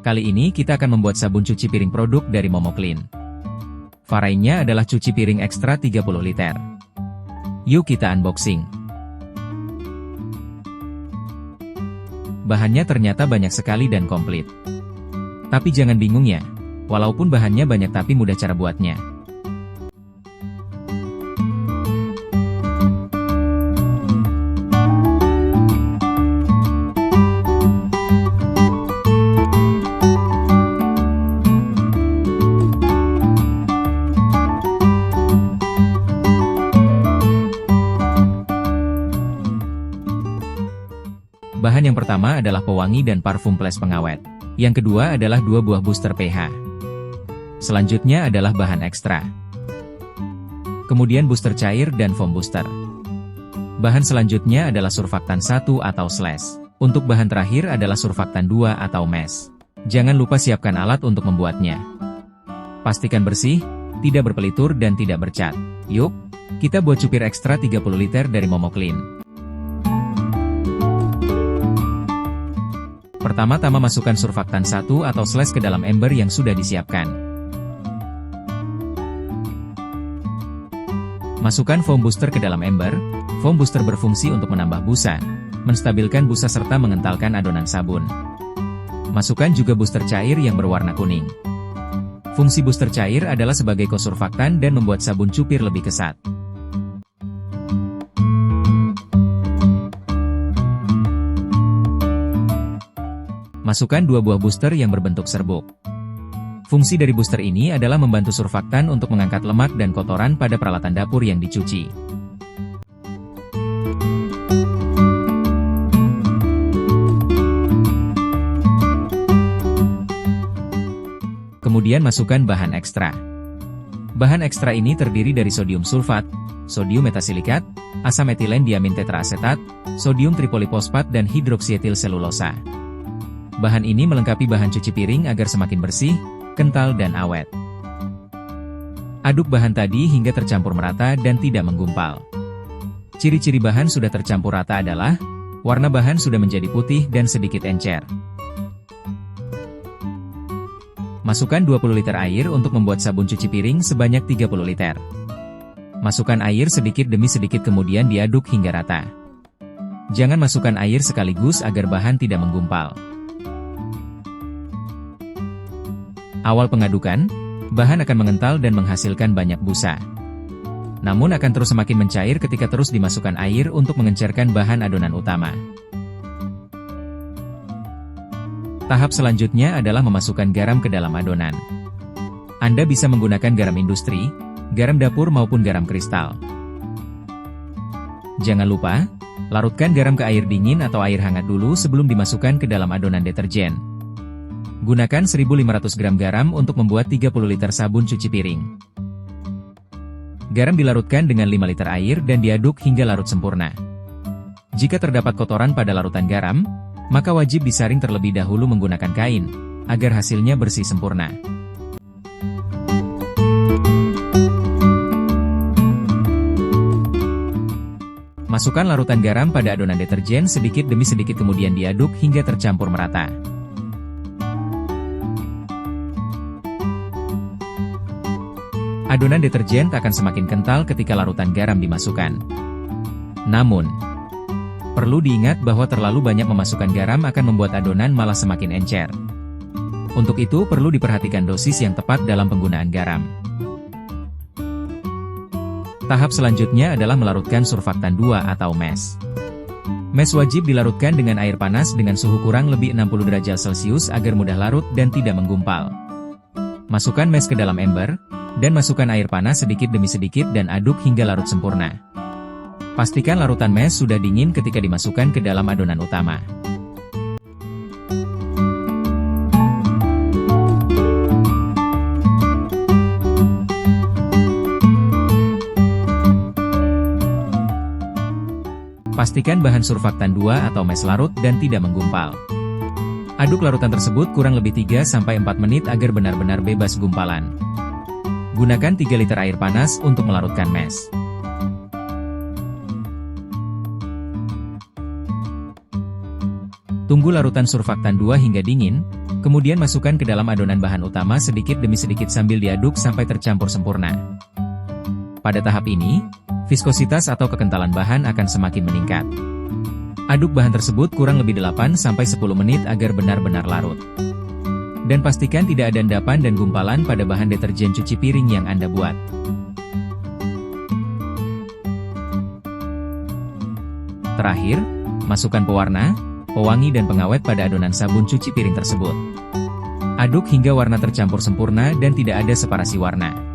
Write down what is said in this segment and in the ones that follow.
Kali ini kita akan membuat sabun cuci piring produk dari Momo Clean. Varainya adalah cuci piring ekstra 30 liter. Yuk kita unboxing. Bahannya ternyata banyak sekali dan komplit. Tapi jangan bingung ya, walaupun bahannya banyak tapi mudah cara buatnya. Bahan yang pertama adalah pewangi dan parfum plus pengawet. Yang kedua adalah 2 buah booster pH. Selanjutnya adalah bahan ekstra. Kemudian booster cair dan foam booster. Bahan selanjutnya adalah surfaktan 1 atau slash. Untuk bahan terakhir adalah surfaktan 2 atau mesh. Jangan lupa siapkan alat untuk membuatnya. Pastikan bersih, tidak berpelitur dan tidak bercat. Yuk, kita buat cupir ekstra 30 liter dari Momo Clean. Pertama-tama masukkan surfaktan 1 atau slash ke dalam ember yang sudah disiapkan. Masukkan foam booster ke dalam ember. Foam booster berfungsi untuk menambah busa, menstabilkan busa serta mengentalkan adonan sabun. Masukkan juga booster cair yang berwarna kuning. Fungsi booster cair adalah sebagai kosurfaktan dan membuat sabun cupir lebih kesat. Masukkan 2 buah booster yang berbentuk serbuk. Fungsi dari booster ini adalah membantu surfaktan untuk mengangkat lemak dan kotoran pada peralatan dapur yang dicuci. Kemudian masukkan bahan ekstra. Bahan ekstra ini terdiri dari sodium sulfat, sodium metasilikat, asam etilen diamin tetraasetat, sodium tripolifosfat dan hidroksietil selulosa. Bahan ini melengkapi bahan cuci piring agar semakin bersih, kental dan awet. Aduk bahan tadi hingga tercampur merata dan tidak menggumpal. Ciri-ciri bahan sudah tercampur rata adalah, warna bahan sudah menjadi putih dan sedikit encer. Masukkan 20 liter air untuk membuat sabun cuci piring sebanyak 30 liter. Masukkan air sedikit demi sedikit kemudian diaduk hingga rata. Jangan masukkan air sekaligus agar bahan tidak menggumpal. Awal pengadukan, bahan akan mengental dan menghasilkan banyak busa. Namun akan terus semakin mencair ketika terus dimasukkan air untuk mengencerkan bahan adonan utama. Tahap selanjutnya adalah memasukkan garam ke dalam adonan. Anda bisa menggunakan garam industri, garam dapur maupun garam kristal. Jangan lupa, larutkan garam ke air dingin atau air hangat dulu sebelum dimasukkan ke dalam adonan deterjen. Gunakan 1500 gram garam untuk membuat 30 liter sabun cuci piring. Garam dilarutkan dengan 5 liter air dan diaduk hingga larut sempurna. Jika terdapat kotoran pada larutan garam, maka wajib disaring terlebih dahulu menggunakan kain, agar hasilnya bersih sempurna. Masukkan larutan garam pada adonan deterjen sedikit demi sedikit kemudian diaduk hingga tercampur merata. Adonan deterjen akan semakin kental ketika larutan garam dimasukkan. Namun, perlu diingat bahwa terlalu banyak memasukkan garam akan membuat adonan malah semakin encer. Untuk itu perlu diperhatikan dosis yang tepat dalam penggunaan garam. Tahap selanjutnya adalah melarutkan surfaktan 2 atau mesh. Mesh wajib dilarutkan dengan air panas dengan suhu kurang lebih 60 derajat Celcius agar mudah larut dan tidak menggumpal. Masukkan mesh ke dalam ember, dan masukkan air panas sedikit demi sedikit dan aduk hingga larut sempurna. Pastikan larutan mesh sudah dingin ketika dimasukkan ke dalam adonan utama. Pastikan bahan surfaktan 2 atau mesh larut dan tidak menggumpal. Aduk larutan tersebut kurang lebih 3-4 menit agar benar-benar bebas gumpalan. Gunakan 3 liter air panas untuk melarutkan mesh. Tunggu larutan surfaktan 2 hingga dingin, Kemudian masukkan ke dalam adonan bahan utama sedikit demi sedikit sambil diaduk sampai tercampur sempurna. Pada tahap ini, viskositas atau kekentalan bahan akan semakin meningkat. Aduk bahan tersebut kurang lebih 8-10 menit agar benar-benar larut. Dan pastikan tidak ada endapan dan gumpalan pada bahan deterjen cuci piring yang Anda buat. Terakhir, masukkan pewarna, pewangi dan pengawet pada adonan sabun cuci piring tersebut. Aduk hingga warna tercampur sempurna dan tidak ada separasi warna.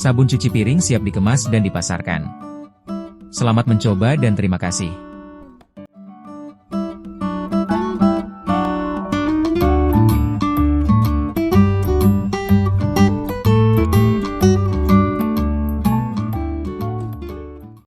Sabun cuci piring siap dikemas dan dipasarkan. Selamat mencoba dan terima kasih.